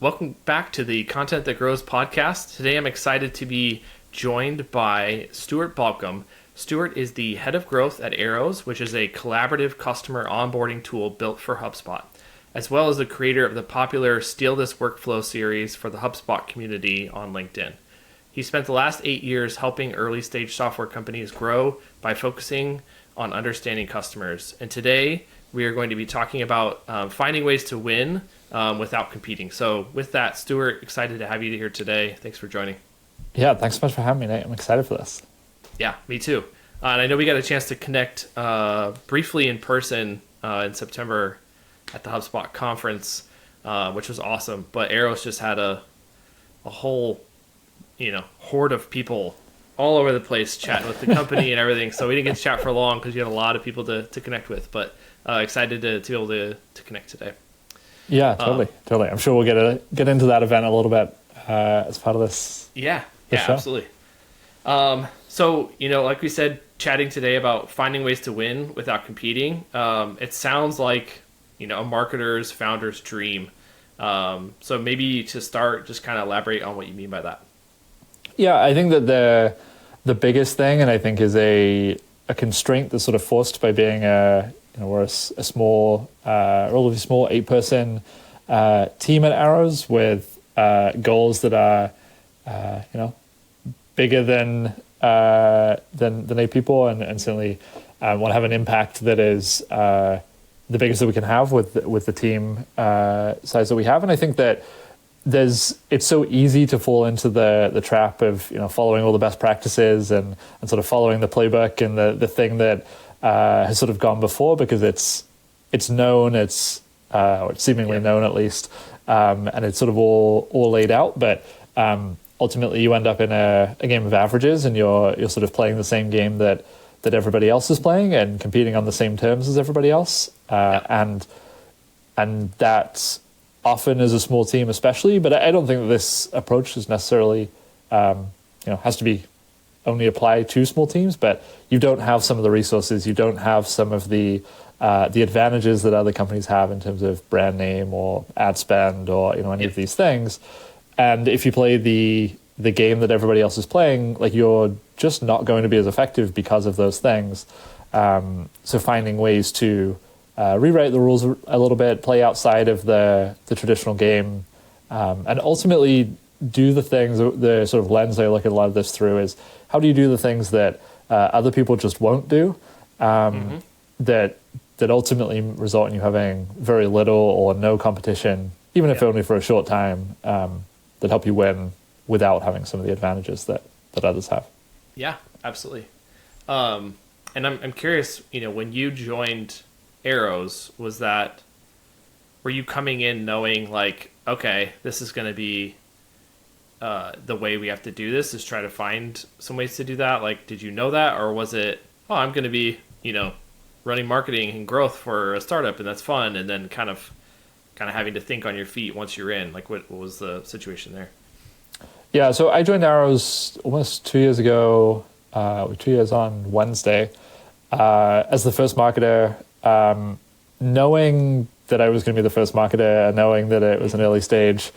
Welcome back to the Content That Grows podcast. Today I'm excited to be joined by Stuart Balcombe. Stuart is the head of growth at Arrows, which is a collaborative customer onboarding tool built for HubSpot, as well as the creator of the popular Steal This Workflow series for the HubSpot community on LinkedIn. He spent the last 8 years helping early stage software companies grow by focusing on understanding customers. And today we are going to be talking about finding ways to win without competing. So with that, Stuart, excited to have you here today. Thanks for joining. Yeah, thanks so much for having me, Nate. I'm excited for this. Yeah, me too. And I know we got a chance to connect briefly in person in September at the HubSpot conference, which was awesome. But Arrows just had a whole, horde of people all over the place chatting with the company and everything. So we didn't get to chat for long because you had a lot of people to connect with. But excited to be able to connect today. Yeah, totally. I'm sure we'll get into that event a little bit as part of this. Yeah, show. Absolutely. So, like we said, chatting today about finding ways to win without competing. It sounds like, a marketer's founder's dream. So maybe to start, just kind of elaborate on what you mean by that. Yeah, I think that the biggest thing, and I think is a constraint that's sort of forced by being we're a small, relatively small 8-person team at Arrows with goals that are, bigger than 8 people, and certainly want to have an impact that is the biggest that we can have with the team size that we have. And I think that it's so easy to fall into the trap of following all the best practices and sort of following the playbook and the thing that has sort of gone before, because it's known, it's seemingly known at least, and it's sort of all laid out. But ultimately, you end up in a game of averages, and you're sort of playing the same game that everybody else is playing and competing on the same terms as everybody else, and that often as a small team, especially. But I don't think that this approach is necessarily has to be only apply to small teams, but you don't have some of the resources, you don't have some of the advantages that other companies have in terms of brand name or ad spend or any of these things. And if you play the game that everybody else is playing, like, you're just not going to be as effective because of those things. So finding ways to rewrite the rules a little bit, play outside of the traditional game, and ultimately do the things, the sort of lens I look at a lot of this through is, how do you do the things that other people just won't do, that ultimately result in you having very little or no competition, even if only for a short time, that help you win without having some of the advantages that others have. Yeah, absolutely. And I'm curious, when you joined Arrows, were you coming in knowing like, okay, this is going to be the way we have to do this, is try to find some ways to do that? Like, did you know that, or was it, I'm going to be, running marketing and growth for a startup, and that's fun, and then kind of having to think on your feet once you're in? Like, what was the situation there? Yeah, so I joined Arrows almost 2 years ago, 2 years on Wednesday, as the first marketer, knowing that I was going to be the first marketer, and knowing that it was an early stage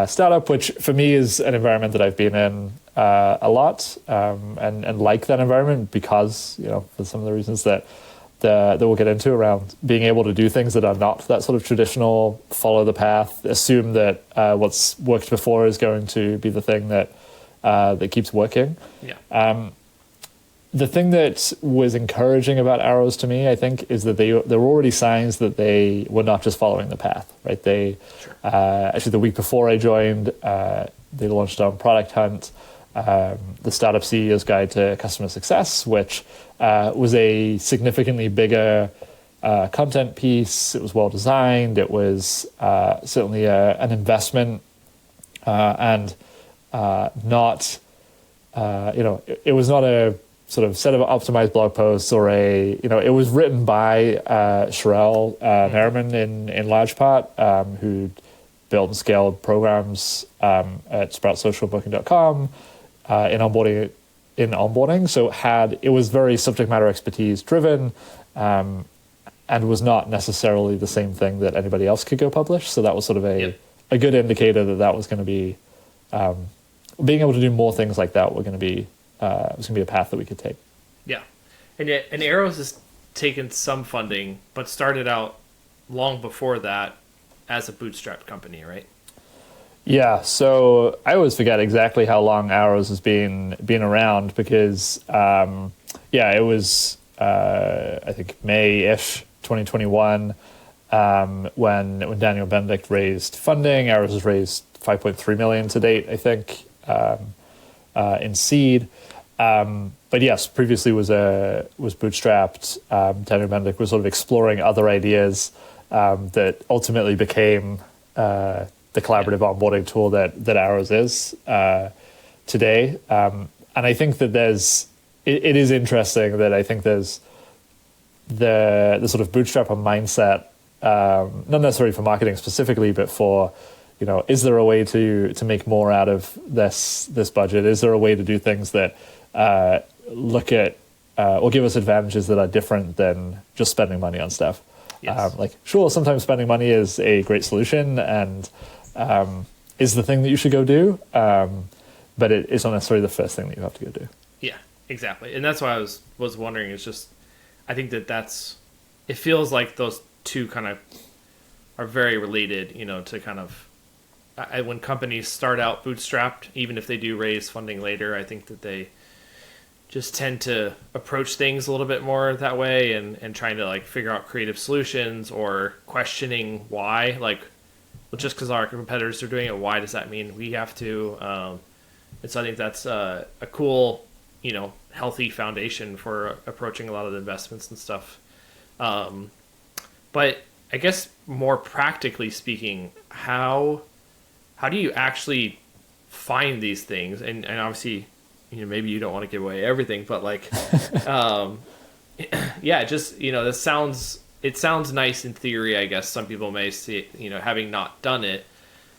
startup, which for me is an environment that I've been in a lot, and like that environment because, for some of the reasons that we'll get into around being able to do things that are not that sort of traditional follow the path, assume that what's worked before is going to be the thing that keeps working. Yeah. The thing that was encouraging about Arrows to me, I think, is that there were already signs that they were not just following the path, right? They actually, the week before I joined, they launched on Product Hunt, the Startup CEO's Guide to Customer Success, which was a significantly bigger content piece. It was well designed. It was certainly an investment, and not, it was not a sort of set of optimized blog posts or it was written by Sherelle Merriman in large part, who built and scaled programs at sproutsocialbooking.com in onboarding. So it was very subject matter expertise driven, and was not necessarily the same thing that anybody else could go publish. So that was sort of a a good indicator that was going to be being able to do more things like that. Was going to be a path that we could take. Yeah, and yet, and Arrows has taken some funding, but started out long before that as a bootstrapped company, right? Yeah, so I always forget exactly how long Arrows has been around because, it was I think May-ish 2021 when Daniel Benedict raised funding. Arrows has raised 5.3 million to date, I think, in seed. But yes, previously was bootstrapped. Daniel Benedict was sort of exploring other ideas that ultimately became the collaborative onboarding tool that Arrows is today. And I think that it is interesting that I think there's the sort of bootstrapper mindset, not necessarily for marketing specifically, but for, is there a way to make more out of this budget? Is there a way to do things that look at or give us advantages that are different than just spending money on stuff? Yes. Sure, sometimes spending money is a great solution and is the thing that you should go do, but it's not necessarily the first thing that you have to go do. Yeah, exactly. And that's why I was wondering, it's just, I think it feels like those two kind of are very related, to kind of, when companies start out bootstrapped, even if they do raise funding later, I think that they just tend to approach things a little bit more that way and trying to figure out creative solutions or questioning why, just because our competitors are doing it, why does that mean we have to? And so I think that's a cool, healthy foundation for approaching a lot of the investments and stuff. But I guess more practically speaking, how do you actually find these things? And obviously, maybe you don't want to give away everything, but it sounds nice in theory. I guess some people may see, having not done it,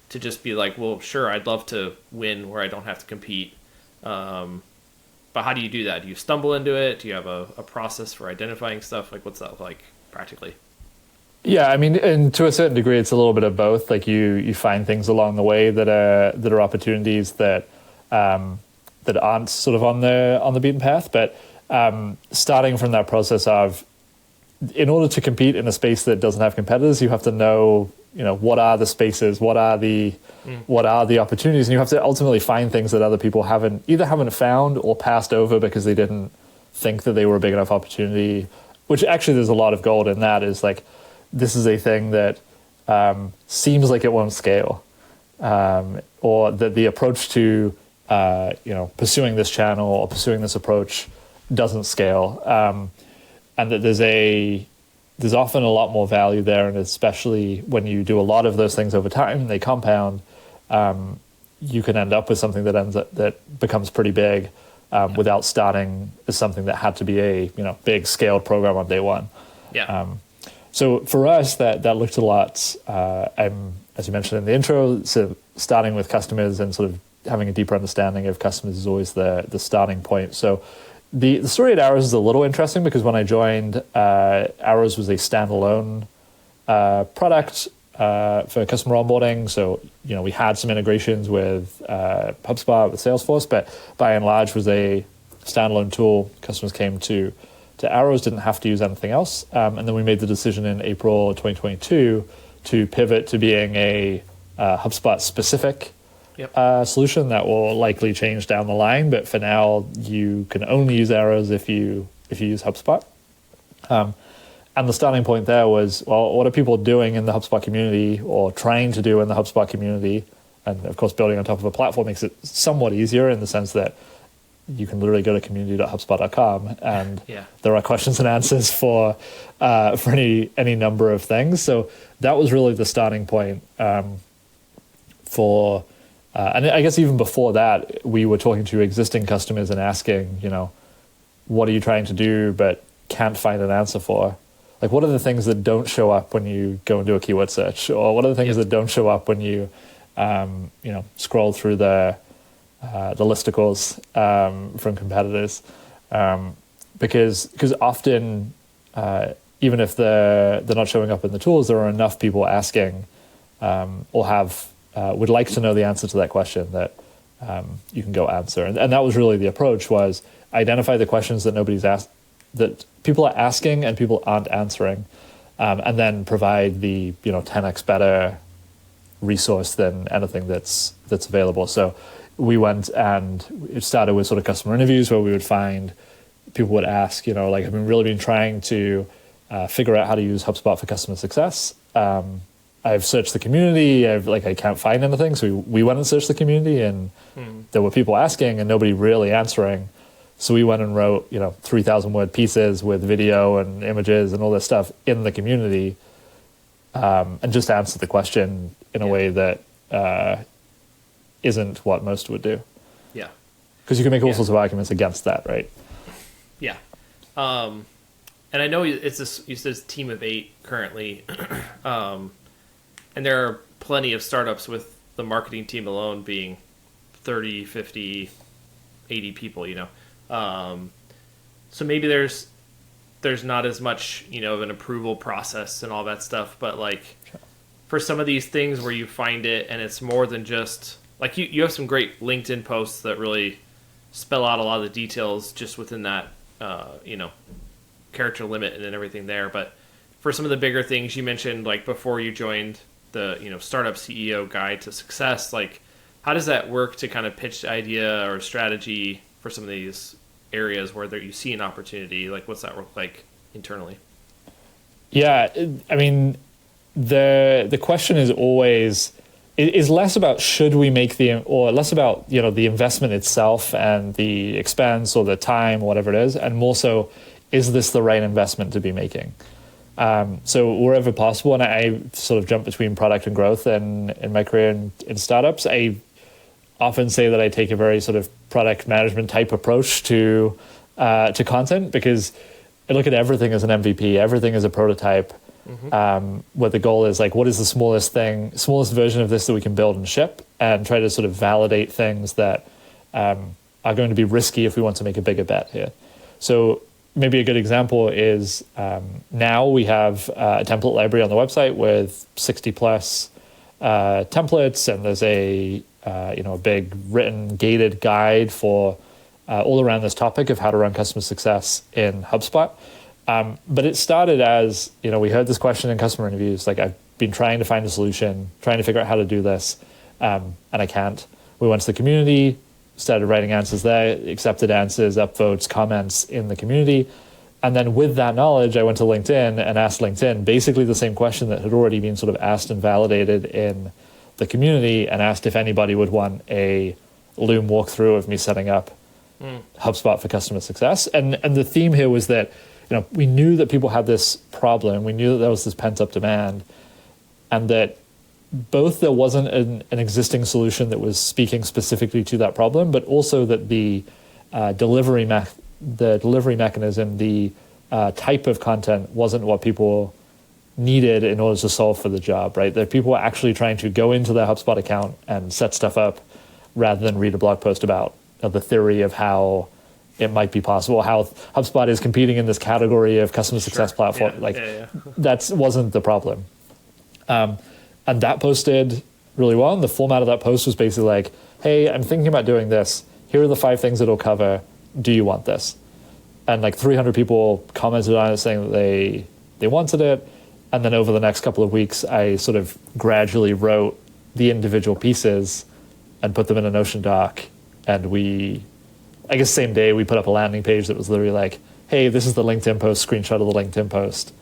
to just be like, well, sure, I'd love to win where I don't have to compete. But how do you do that? Do you stumble into it? Do you have a process for identifying stuff? What's that like practically? Yeah, I mean, and to a certain degree, it's a little bit of both. You find things along the way that are opportunities that aren't sort of on the beaten path. But starting from that process of, in order to compete in a space that doesn't have competitors, you have to know, what are the spaces, what are the opportunities, and you have to ultimately find things that other people haven't found or passed over because they didn't think that they were a big enough opportunity. Which actually, there's a lot of gold in that. Is this is a thing that seems like it won't scale, or that the approach to pursuing this channel or pursuing this approach doesn't scale, and that there's often a lot more value there, and especially when you do a lot of those things over time and they compound, you can end up with something that becomes pretty big without starting as something that had to be a big scaled program on day one. Yeah. So for us, that looked a lot. As you mentioned in the intro, so starting with customers and sort of having a deeper understanding of customers is always the starting point. So the story at Arrows is a little interesting because when I joined, Arrows was a standalone product for customer onboarding. So we had some integrations with HubSpot, with Salesforce, but by and large was a standalone tool. Customers came to Arrows, didn't have to use anything else. And then we made the decision in April 2022 to pivot to being a HubSpot specific solution that will likely change down the line. But for now, you can only use Arrows if you use HubSpot. And the starting point there was, well, what are people doing in the HubSpot community or trying to do in the HubSpot community? And of course, building on top of a platform makes it somewhat easier in the sense that you can literally go to community.hubspot.com and there are questions and answers for any number of things. So that was really the starting point for, and I guess even before that, we were talking to existing customers and asking, what are you trying to do but can't find an answer for? What are the things that don't show up when you go and do a keyword search? Or what are the things that don't show up when you, scroll through the listicles from competitors, because often even if they're not showing up in the tools, there are enough people asking or have would like to know the answer to that question that you can go answer. And that was really the approach, was identify the questions that nobody's asked, that people are asking and people aren't answering, and then provide the 10x better resource than anything that's available. So we went, and it started with sort of customer interviews where we would find people would ask, like, I've really been trying to figure out how to use HubSpot for customer success. I've searched the community. I can't find anything. So we went and searched the community, and there were people asking and nobody really answering. So we went and wrote, 3,000 word pieces with video and images and all this stuff in the community, and just answered the question in a way that isn't what most would do. Yeah. Because you can make all sorts of arguments against that, right? Yeah. And I know it's you said it's a team of 8 currently. And there are plenty of startups with the marketing team alone being 30, 50, 80 people, So maybe there's not as much, of an approval process and all that stuff. But for some of these things where you find it and it's more than just you have some great LinkedIn posts that really spell out a lot of the details just within that, character limit and everything there. But for some of the bigger things you mentioned, before you joined the, startup CEO guide to success, how does that work to kind of pitch the idea or strategy for some of these areas where you see an opportunity? What's that look like internally? Yeah, I mean, the question is always, it is less about should we make or less about, the investment itself and the expense or the time, or whatever it is, and more so, is this the right investment to be making? So wherever possible, and I sort of jump between product and growth in my career in startups, I often say that I take a very sort of product management type approach to content, because I look at everything as an MVP, everything as a prototype, where the goal is what is the smallest version of this that we can build and ship, and try to sort of validate things that are going to be risky if we want to make a bigger bet here. So maybe a good example is now we have a template library on the website with 60 plus templates, and there's a big written gated guide for all around this topic of how to run customer success in HubSpot. But it started as, we heard this question in customer interviews, I've been trying to find a solution, trying to figure out how to do this, and I can't. We went to the community, started writing answers there, accepted answers, upvotes, comments in the community. And then with that knowledge, I went to LinkedIn and asked LinkedIn basically the same question that had already been sort of asked and validated in the community, and asked if anybody would want a Loom walkthrough of me setting up HubSpot for customer success. And the theme here was that, we knew that people had this problem. We knew that there was this pent up demand, and that both there wasn't an existing solution that was speaking specifically to that problem, but also that the delivery mechanism, the type of content wasn't what people needed in order to solve for the job, right? That people were actually trying to go into their HubSpot account and set stuff up rather than read a blog post about the theory of how it might be possible, how HubSpot is competing in this category of customer success platform. That wasn't the problem. And that posted really well. And the format of that post was basically hey, I'm thinking about doing this. Here are the 5 things it'll cover. Do you want this? And 300 people commented on it saying that they wanted it. And then over the next couple of weeks, I sort of gradually wrote the individual pieces and put them in a Notion doc. And I guess same day, we put up a landing page that was literally hey, this is the LinkedIn post, screenshot of the LinkedIn post.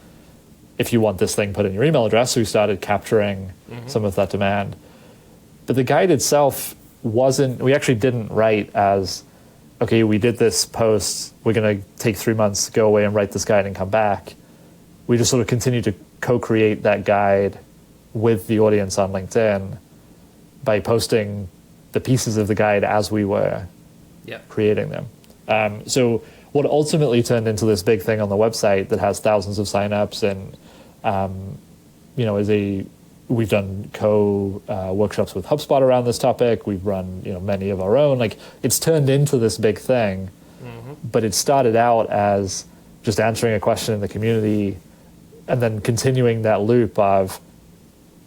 If you want this thing, put in your email address. So we started capturing some of that demand. But the guide itself we actually didn't write as, okay, we did this post, we're going to take 3 months to go away and write this guide and come back. We just sort of continued to co-create that guide with the audience on LinkedIn by posting the pieces of the guide as we were creating them. So what ultimately turned into this big thing on the website that has thousands of signups and, we've done workshops with HubSpot around this topic. We've run, many of our own. It's turned into this big thing, but it started out as just answering a question in the community and then continuing that loop of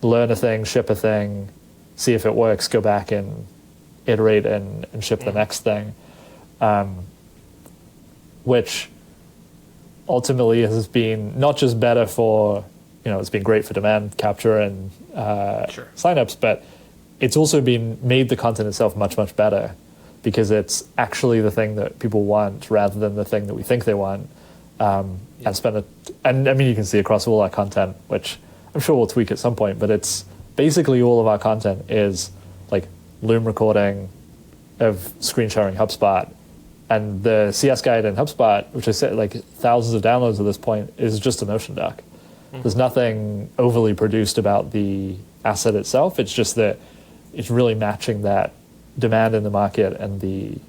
learn a thing, ship a thing, see if it works, go back and iterate and ship the next thing, which ultimately has been not just better for, it's been great for demand capture and signups, but it's also been made the content itself much, much better because it's actually the thing that people want rather than the thing that we think they want. And I mean, you can see across all our content, which I'm sure we'll tweak at some point, but it's basically all of our content is like Loom recording of screen sharing HubSpot, and the CS guide in HubSpot, which I said like thousands of downloads at this point, is just a Notion doc. There's nothing overly produced about the asset itself. It's just that it's really matching that demand in the market and the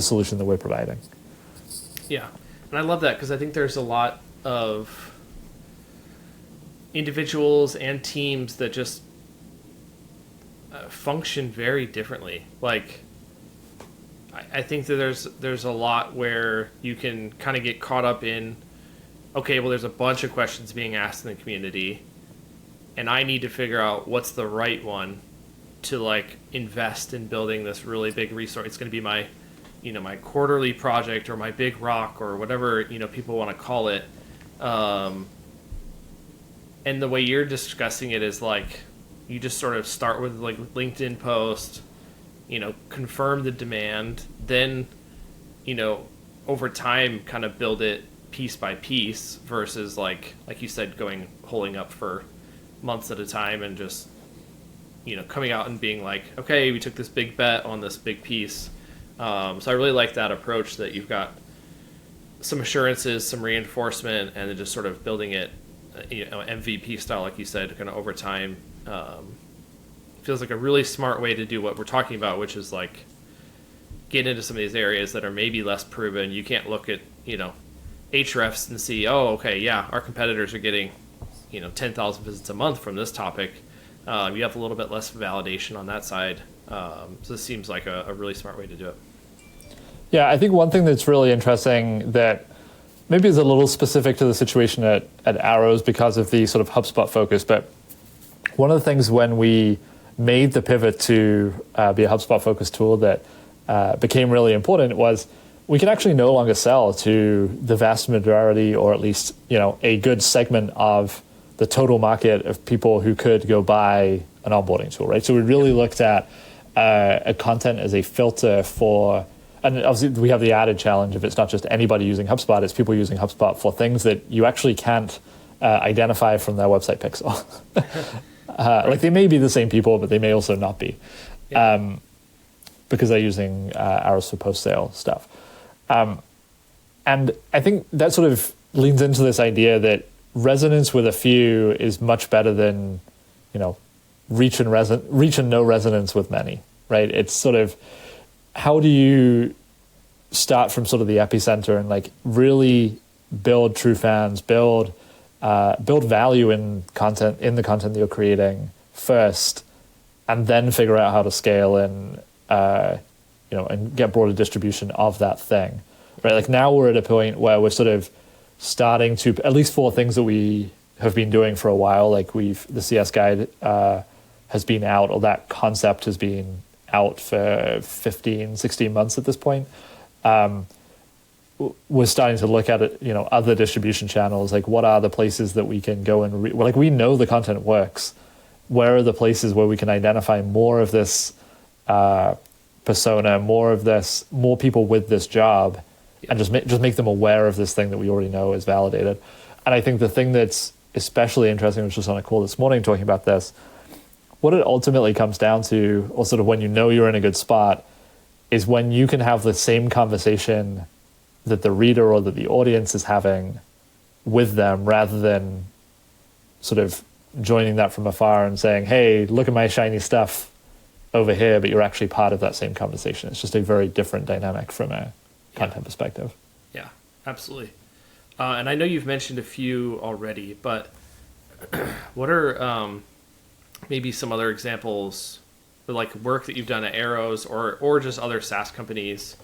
solution that we're providing. Yeah, and I love that because I think there's a lot of individuals and teams that just function very differently. Like, I think that there's a lot where you can kind of get caught up in, okay, well, there's a bunch of questions being asked in the community, and I need to figure out what's the right one to like invest in building this really big resource. It's going to be my, my quarterly project or my big rock or whatever, people want to call it. And the way you're discussing it is like, you just sort of start with like LinkedIn post, confirm the demand, then, over time kind of build it piece by piece versus like you said, holding up for months at a time and just, coming out and being like, okay, we took this big bet on this big piece. So I really like that approach that you've got some assurances, some reinforcement, and then just sort of building it, MVP style, like you said, kind of over time. Feels like a really smart way to do what we're talking about, which is like get into some of these areas that are maybe less proven. You can't look at, Hrefs and see, oh, okay, yeah, our competitors are getting, 10,000 visits a month from this topic. You have a little bit less validation on that side. So this seems like a really smart way to do it. Yeah, I think one thing that's really interesting that maybe is a little specific to the situation at Arrows because of the sort of HubSpot focus, but one of the things when we made the pivot to be a HubSpot-focused tool that became really important was we can actually no longer sell to the vast majority, or at least a good segment of the total market of people who could go buy an onboarding tool, right? So we really looked at content as a filter for, and obviously we have the added challenge if it's not just anybody using HubSpot, it's people using HubSpot for things that you actually can't identify from their website pixel. Like they may be the same people, but they may also not be, because they're using Arrows for post-sale stuff. And I think that sort of leans into this idea that resonance with a few is much better than, reach and no resonance with many, right? It's sort of, how do you start from sort of the epicenter and like really build true fans, build value in the content that you're creating first, and then figure out how to scale and and get broader distribution of that thing, right? Like now we're at a point where we're sort of starting to, at least for things that we have been doing for a while, like the CS guide has been out, or that concept has been out for 15, 16 months at this point. We're starting to look at it, other distribution channels, like what are the places that we can go and we know the content works. Where are the places where we can identify more of this persona, more people with this job, and just make them aware of this thing that we already know is validated. And I think the thing that's especially interesting, which was on a call this morning talking about this, what it ultimately comes down to, or sort of when you're in a good spot, is when you can have the same conversation that the reader or that the audience is having with them, rather than sort of joining that from afar and saying, hey, look at my shiny stuff over here, but you're actually part of that same conversation. It's just a very different dynamic from a content perspective. Yeah, absolutely. And I know you've mentioned a few already, but what are maybe some other examples of like work that you've done at Arrows or just other SaaS companies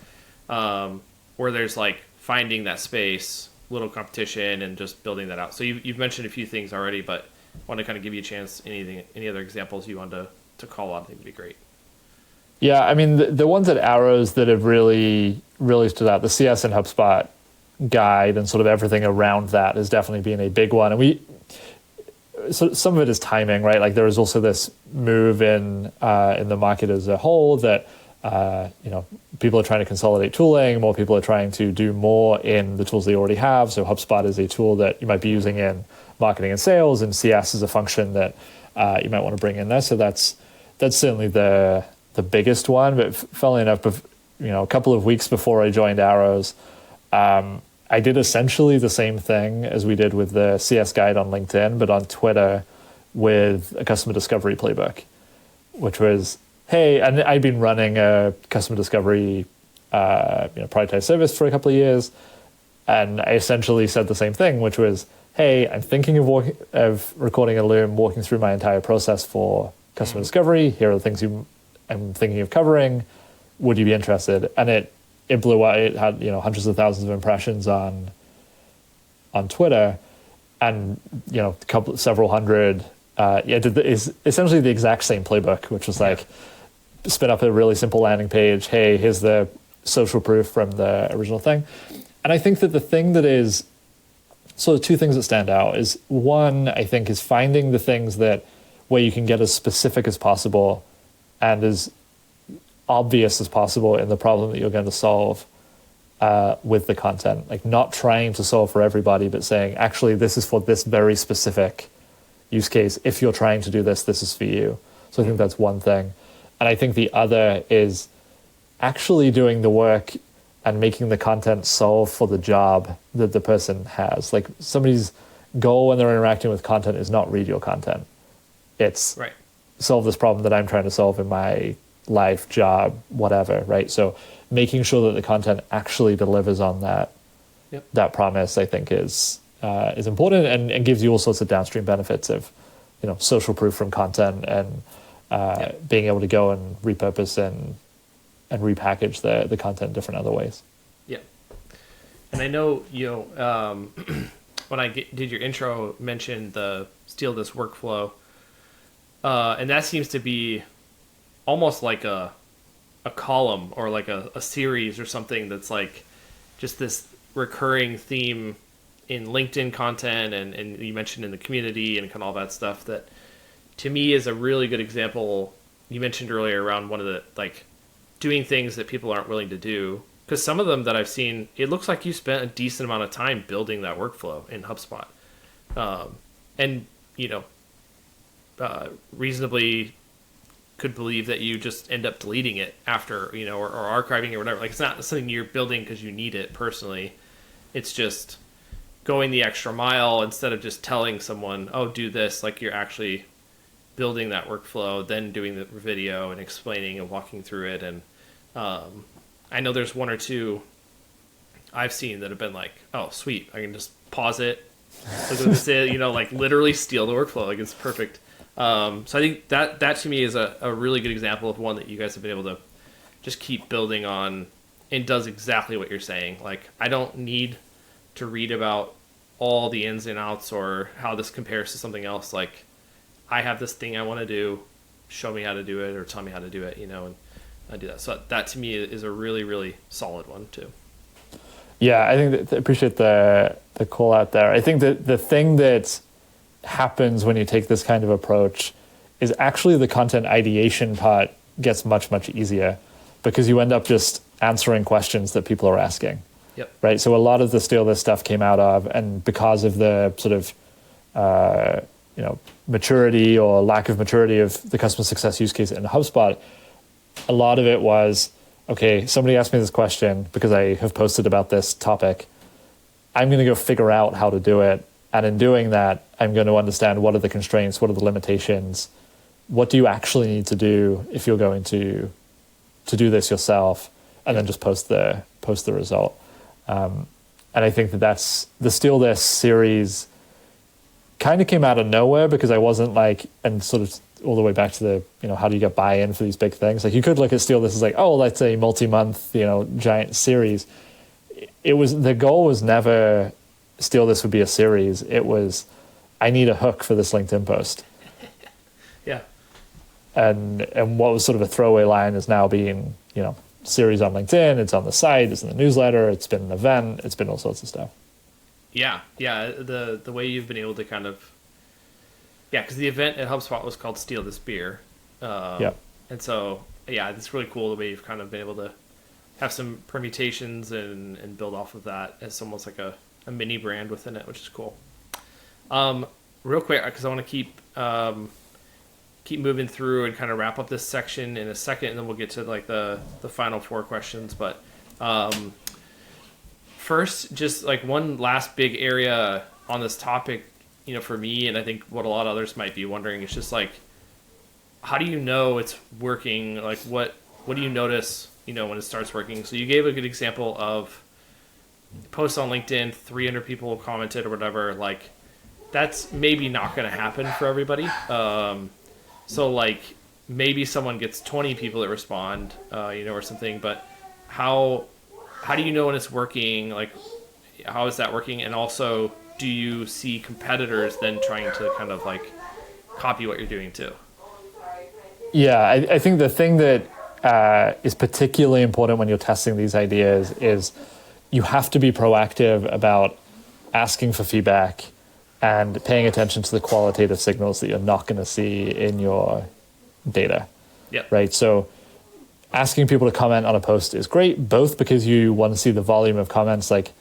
where there's like finding that space, little competition, and just building that out? So you've mentioned a few things already, but I want to kind of give you a chance. Any other examples you want to to call out, I think would be great. Yeah, I mean, the ones at Arrows that have really, really stood out, the CS and HubSpot guide and sort of everything around that has definitely been a big one. And so some of it is timing, right? Like there is also this move in the market as a whole that, people are trying to consolidate tooling, more people are trying to do more in the tools they already have. So HubSpot is a tool that you might be using in marketing and sales, and CS is a function that you might want to bring in there. So that's certainly the biggest one. But funnily enough, a couple of weeks before I joined Arrows, I did essentially the same thing as we did with the CS guide on LinkedIn, but on Twitter with a customer discovery playbook, which was, hey, and I'd been running a customer discovery productized service for a couple of years, and I essentially said the same thing, which was, hey, I'm thinking of recording a Loom, walking through my entire process for customer discovery. Here are the things I'm thinking of covering. Would you be interested? And it blew out. It had hundreds of thousands of impressions on Twitter, and several hundred. Is essentially the exact same playbook, which was like spin up a really simple landing page. Hey, here's the social proof from the original thing. And I think that the thing that is sort of two things that stand out is one, I think, is finding the things where you can get as specific as possible and as obvious as possible in the problem that you're going to solve with the content. Like not trying to solve for everybody, but saying, actually, this is for this very specific use case. If you're trying to do this, this is for you. So I think that's one thing. And I think the other is actually doing the work and making the content solve for the job that the person has. Like somebody's goal when they're interacting with content is not read your content. It's solve this problem that I'm trying to solve in my life, job, whatever, right? So making sure that the content actually delivers on that promise, I think is important and gives you all sorts of downstream benefits of, social proof from content and being able to go and repurpose and repackage the content in different other ways. Yeah. And I know, when I did your intro, mentioned the Steal This workflow, and that seems to be almost like a column or like a series or something that's like just this recurring theme in LinkedIn content and you mentioned in the community and kind of all that stuff that to me is a really good example. You mentioned earlier around one of the like doing things that people aren't willing to do, because some of them that I've seen, it looks like you spent a decent amount of time building that workflow in HubSpot, and reasonably could believe that you just end up deleting it after, or archiving it or whatever. Like it's not something you're building because you need it personally. It's just going the extra mile instead of just telling someone, oh, do this. Like you're actually building that workflow, then doing the video and explaining and walking through it. And I know there's one or two I've seen that have been like, oh, sweet, I can just pause it, look what this is, like literally steal the workflow. Like it's perfect. So I think that to me is a really good example of one that you guys have been able to just keep building on and does exactly what you're saying. Like I don't need to read about all the ins and outs or how this compares to something else. Like I have this thing I want to do, show me how to do it or tell me how to do it, and I do that. So that to me is a really, really solid one too. Yeah, I think I appreciate the call out there. I think that the thing that happens when you take this kind of approach is actually the content ideation part gets much, much easier because you end up just answering questions that people are asking. Yep. Right. So a lot of the Steal This stuff came out of, and because of the sort of, maturity or lack of maturity of the customer success use case in HubSpot, a lot of it was, okay, somebody asked me this question because I have posted about this topic. I'm going to go figure out how to do it. And in doing that, I'm going to understand what are the constraints, what are the limitations, what do you actually need to do if you're going to do this yourself, and then just post the result. And I think that's the Steal This series kind of came out of nowhere because I wasn't like, and sort of all the way back to the, how do you get buy-in for these big things? Like you could look at Steal This as like, oh, that's a multi-month, giant series. The goal was never Steal This would be a series. It was, I need a hook for this LinkedIn post. Yeah. and what was sort of a throwaway line is now being, series on LinkedIn, it's on the site, it's in the newsletter, it's been an event, it's been all sorts of stuff. Yeah. The way you've been able to kind of, because the event at HubSpot was called Steal This Beer. And so, it's really cool the way you've kind of been able to have some permutations and build off of that as almost like a mini brand within it, which is cool. Real quick, because I want to keep moving through and kind of wrap up this section in a second, and then we'll get to like the final 4 questions. But first, just like one last big area on this topic, for me, and I think what a lot of others might be wondering is just like, how do you know it's working? Like, what do you notice, when it starts working? So you gave a good example of post on LinkedIn, 300 people commented or whatever. Like, that's maybe not going to happen for everybody. So like maybe someone gets 20 people that respond, or something, but how do you know when it's working? Like, how is that working? And also, do you see competitors then trying to kind of like copy what you're doing too? Yeah, I think the thing that is particularly important when you're testing these ideas is you have to be proactive about asking for feedback and paying attention to the qualitative signals that you're not going to see in your data. Yep. Right? So asking people to comment on a post is great, both because you want to see the volume of comments, like,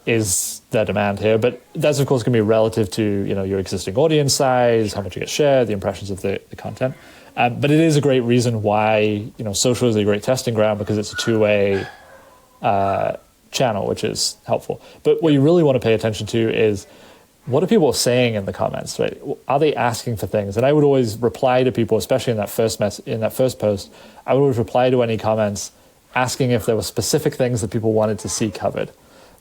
is there demand here? But that's, of course, going to be relative to, your existing audience size, how much you get shared, the impressions of the content. But it is a great reason why, social is a great testing ground, because it's a two-way channel, which is helpful. But what you really want to pay attention to is, what are people saying in the comments, right? Are they asking for things? And I would always reply to people, especially in that first post, I would always reply to any comments asking if there were specific things that people wanted to see covered,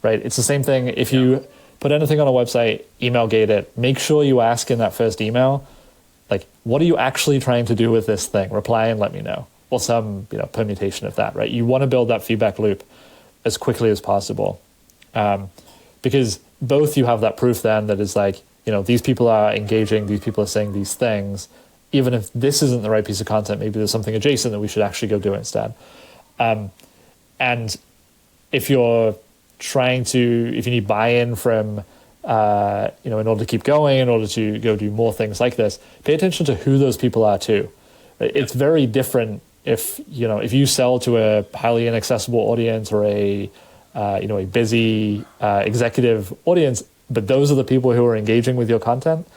right? It's the same thing. If you put anything on a website, email gate it, make sure you ask in that first email, like, what are you actually trying to do with this thing? Reply and let me know. Or some, permutation of that, right? You want to build that feedback loop as quickly as possible. Because both you have that proof then that is like, these people are engaging, these people are saying these things. Even if this isn't the right piece of content, maybe there's something adjacent that we should actually go do instead. And if you're if you need buy-in from, in order to keep going, in order to go do more things like this, pay attention to who those people are too. It's very different if you sell to a highly inaccessible audience or a busy executive audience, but those are the people who are engaging with your content.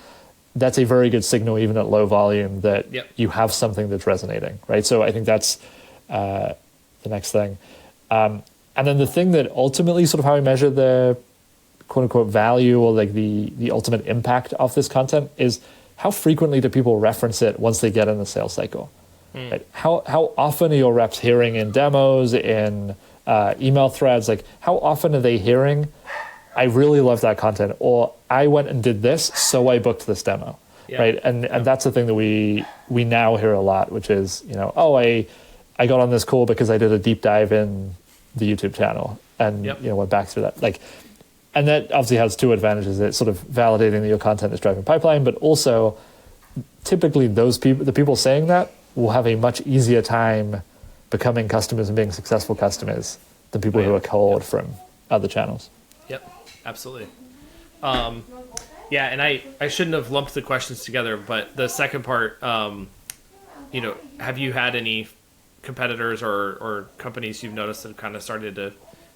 That's a very good signal, even at low volume, that you have something that's resonating, right? So I think that's the next thing. And then the thing that ultimately sort of how we measure the quote unquote value or like the ultimate impact of this content is how frequently do people reference it once they get in the sales cycle? Right? How often are your reps hearing in demos, in email threads, like how often are they hearing, I really love that content, or I went and did this, so I booked this demo, right? And that's the thing that we now hear a lot, which is, I got on this call because I did a deep dive in the YouTube channel and went back through that. Like, and that obviously has 2 advantages. It's sort of validating that your content is driving pipeline, but also typically the people saying that will have a much easier time becoming customers and being successful customers than people who are cold from other channels. Yep, absolutely. And I shouldn't have lumped the questions together, but the second part, have you had any competitors or companies you've noticed that have kind of started to,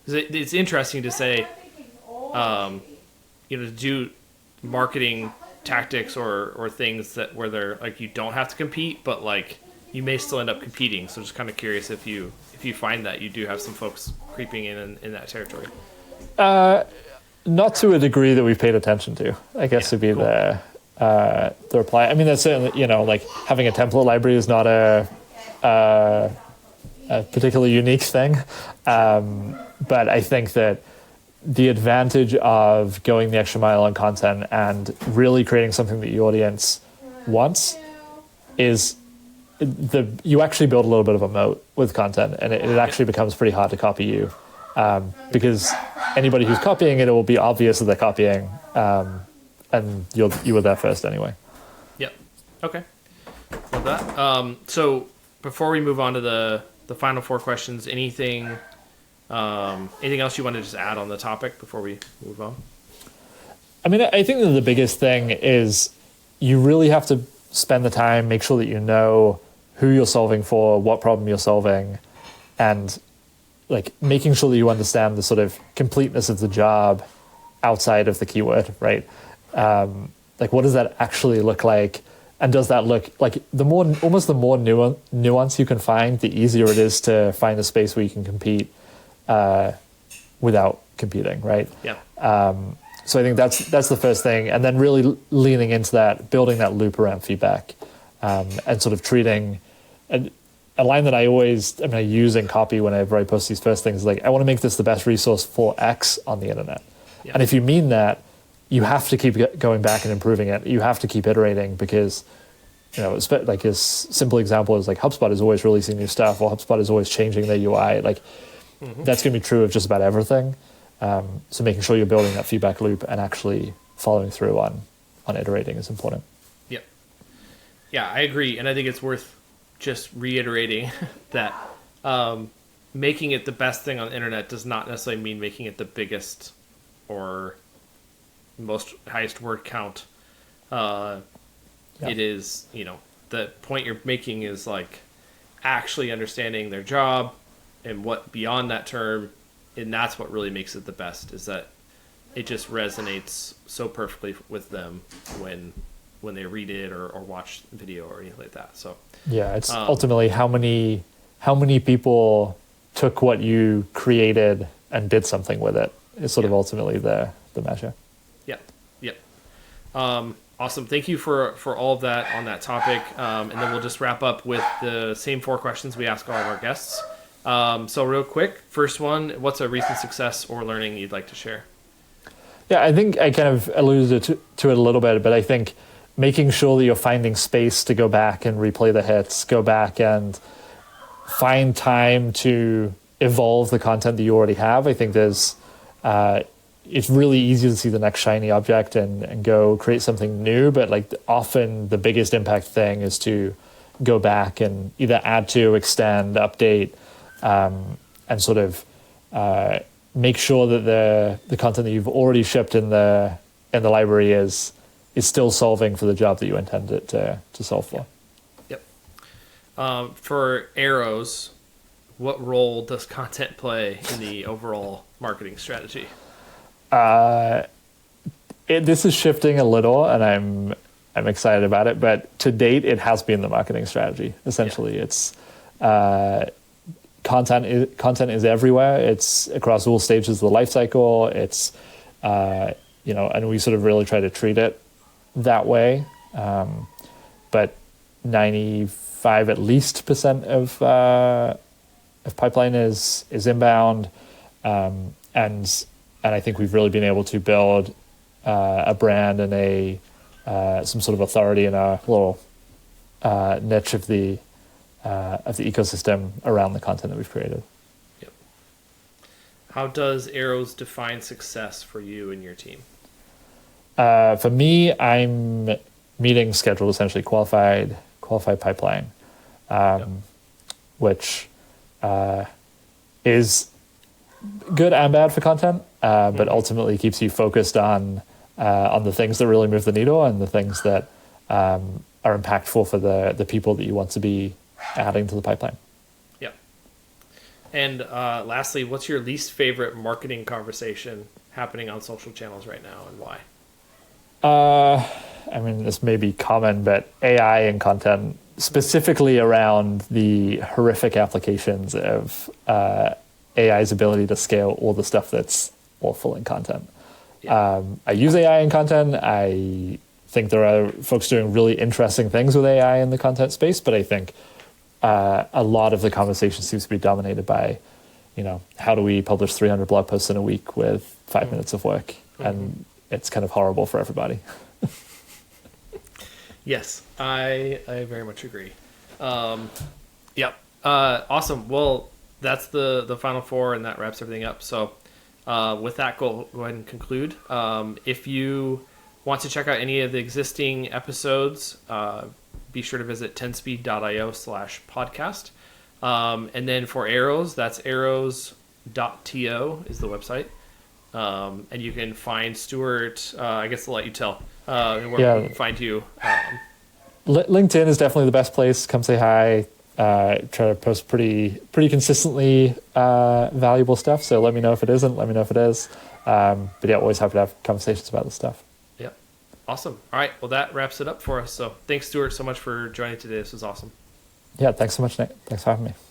it's interesting to say, to do marketing tactics or things where they're like, you don't have to compete, but like you may still end up competing. So just kind of curious if you find that you do have some folks creeping in that territory. Not to a degree that we've paid attention to, I guess, would be cool. The reply. I mean, that's certainly, like having a template library is not a particularly unique thing. But I think that the advantage of going the extra mile on content and really creating something that the audience wants is you actually build a little bit of a moat with content, and it actually becomes pretty hard to copy you. Because anybody who's copying it will be obvious that they're copying, and you were there first anyway. Yep. Okay. Love that. So before we move on to the final four questions, anything else you want to just add on the topic before we move on? I mean, I think that the biggest thing is you really have to spend the time, make sure that you know who you're solving for, what problem you're solving, and like making sure that you understand the sort of completeness of the job outside of the keyword, right? Like, what does that actually look like? And does that look like the more nuance you can find, the easier it is to find a space where you can compete without competing, right? Yeah. So I think that's the first thing, and then really leaning into that, building that loop around feedback, and sort of treating a line that I use in copy whenever I post these first things, like, I want to make this the best resource for X on the internet. Yeah. And if you mean that, you have to keep going back and improving it. You have to keep iterating because, like a simple example is like HubSpot is always releasing new stuff, or HubSpot is always changing their UI. Like that's going to be true of just about everything. So making sure you're building that feedback loop and actually following through on iterating is important. Yep. Yeah, I agree. And I think it's worth just reiterating that making it the best thing on the internet does not necessarily mean making it the biggest or most highest word count. It is, the point you're making is like actually understanding their job and what beyond that term, and that's what really makes it the best, is that it just resonates so perfectly with them when they read it or watch video or anything like that. So yeah, it's ultimately how many people took what you created and did something with it is sort of ultimately the measure. Yep. Awesome. Thank you for all of that on that topic. And then we'll just wrap up with the same four questions we ask all of our guests. So real quick, first one, what's a recent success or learning you'd like to share? Yeah, I think I kind of alluded to it a little bit, but I think making sure that you're finding space to go back and replay the hits, go back and find time to evolve the content that you already have. I think it's really easy to see the next shiny object and go create something new, but like often the biggest impact thing is to go back and either add to, extend, update, and sort of make sure that the content that you've already shipped in the library is still solving for the job that you intend it to solve for. Yep. For Arrows, what role does content play in the overall marketing strategy? This is shifting a little, and I'm excited about it. But to date, it has been the marketing strategy. Essentially, it's content is everywhere. It's across all stages of the life cycle. It's and we sort of really try to treat it that way. But 95% at least of pipeline is inbound, and I think we've really been able to build a brand and some sort of authority in our little niche of the ecosystem around the content that we've created. Yep. How does Arrows define success for you and your team? For me, I'm meeting scheduled, essentially qualified pipeline, which is good and bad for content, but ultimately keeps you focused on the things that really move the needle and the things that are impactful for the people that you want to be adding to the pipeline. Yeah. And lastly, what's your least favorite marketing conversation happening on social channels right now, and why? This may be common, but AI and content, specifically around the horrific applications of AI's ability to scale all the stuff that's awful in content. Yeah. I use AI in content. I think there are folks doing really interesting things with AI in the content space, but I think a lot of the conversation seems to be dominated by, how do we publish 300 blog posts in a week with 5 minutes of work? Mm-hmm. And it's kind of horrible for everybody. Yes, I very much agree. Yep. Awesome. Well, that's the final four, and that wraps everything up. So with that, go ahead and conclude. If you want to check out any of the existing episodes, be sure to visit 10speed.io/podcast. And then for Arrows, that's arrows.to is the website. And you can find Stuart, I guess I'll let you tell, where we can find you. LinkedIn is definitely the best place. Come say hi. Try to post pretty consistently valuable stuff. So let me know if it isn't. Let me know if it is. But yeah, always happy to have conversations about this stuff. Yeah, awesome. All right, well that wraps it up for us. So thanks, Stuart, so much for joining today. This was awesome. Yeah, thanks so much, Nick. Thanks for having me.